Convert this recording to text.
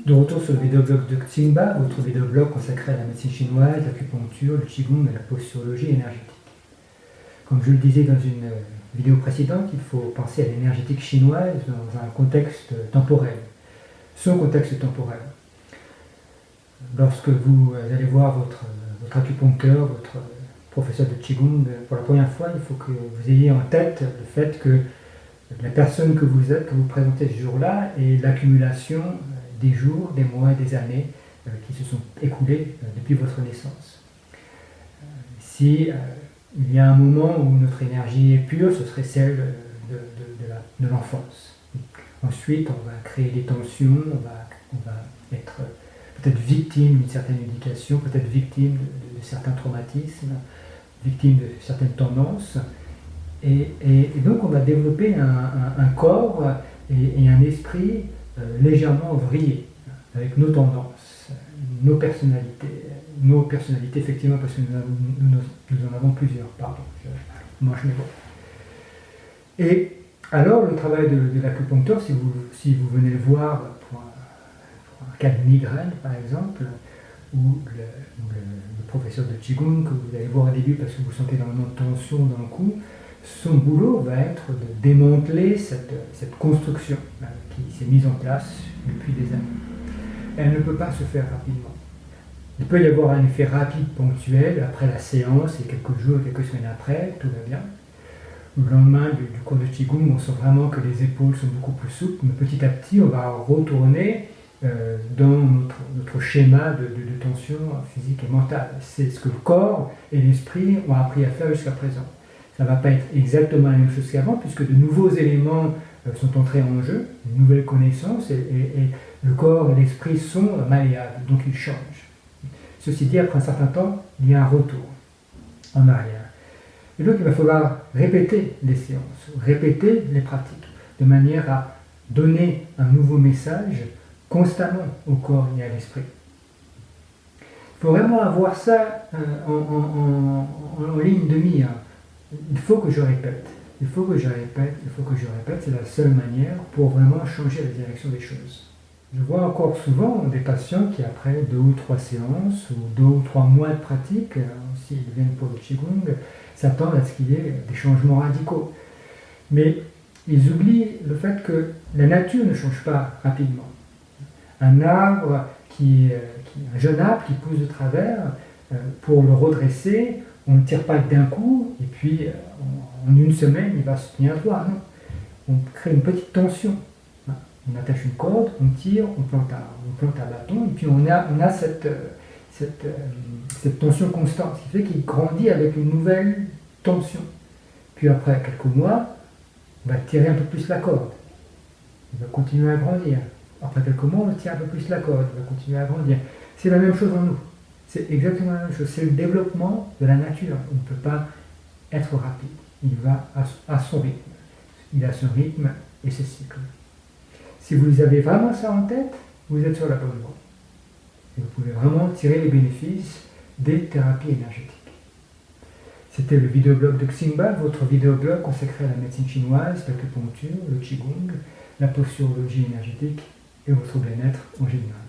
De retour sur le vidéoblog de Xingba, votre vidéoblog consacré à la médecine chinoise, l'acupuncture, le qigong et la posturologie énergétique. Comme je le disais dans une vidéo précédente, il faut penser à l'énergétique chinoise dans un contexte temporel, son contexte temporel. Lorsque vous allez voir votre acupuncteur, votre professeur de qigong pour la première fois, il faut que vous ayez en tête le fait que la personne que vous êtes, que vous présentez ce jour-là, est l'accumulation des jours, des mois, des années qui se sont écoulés depuis votre naissance. Si il y a un moment où notre énergie est pure, ce serait celle de l'enfance. Ensuite, on va créer des tensions, on va être peut-être victime d'une certaine éducation, peut-être victime de certains traumatismes, victime de certaines tendances. Et donc on va développer un corps et un esprit légèrement vrillés, avec nos tendances, nos personnalités effectivement, parce que nous en avons plusieurs, pardon, je mange mes mots. Et alors le travail de l'acupuncteur, si vous venez le voir pour un cas de migraine par exemple, ou le professeur de qigong que vous allez voir au début parce que vous sentez énormément de tension dans le cou, son boulot va être de démanteler cette construction qui s'est mise en place depuis des années. Elle ne peut pas se faire rapidement. Il peut y avoir un effet rapide, ponctuel, après la séance, et quelques jours, quelques semaines après, tout va bien. Le lendemain du cours de qigong, on sent vraiment que les épaules sont beaucoup plus souples, mais petit à petit, on va retourner dans notre schéma de tension physique et mentale. C'est ce que le corps et l'esprit ont appris à faire jusqu'à présent. Ça ne va pas être exactement la même chose qu'avant, puisque de nouveaux éléments sont entrés en jeu, une nouvelle connaissance, et le corps et l'esprit sont malléables, donc ils changent. Ceci dit, après un certain temps, il y a un retour en arrière. Et donc il va falloir répéter les séances, répéter les pratiques, de manière à donner un nouveau message constamment au corps et à l'esprit. Il faut vraiment avoir ça en ligne de mire. Il faut que je répète, il faut que je répète, il faut que je répète, c'est la seule manière pour vraiment changer la direction des choses. Je vois encore souvent des patients qui, après 2 ou 3 séances, ou 2 ou 3 mois de pratique, s'ils viennent pour le qigong, s'attendent à ce qu'il y ait des changements radicaux. Mais ils oublient le fait que la nature ne change pas rapidement. Un arbre, un jeune arbre qui pousse de travers, pour le redresser, on ne tire pas d'un coup, et puis en une semaine, il va se tenir droit. Non. On crée une petite tension. On attache une corde, on tire, on plante un bâton, et puis on a cette tension constante, ce qui fait qu'il grandit avec une nouvelle tension. Puis après quelques mois, on va tirer un peu plus la corde. Il va continuer à grandir. Après quelques mois, on tire un peu plus la corde, il va continuer à grandir. C'est la même chose en nous. C'est exactement la même chose. C'est le développement de la nature. On ne peut pas être rapide. Il va à son rythme. Il a son rythme et ses cycles. Si vous avez vraiment ça en tête, vous êtes sur la bonne voie. Et vous pouvez vraiment tirer les bénéfices des thérapies énergétiques. C'était le vidéoblog de Xingba, votre vidéoblog consacré à la médecine chinoise, l'acupuncture, le qigong, la posturologie énergétique et votre bien-être en général.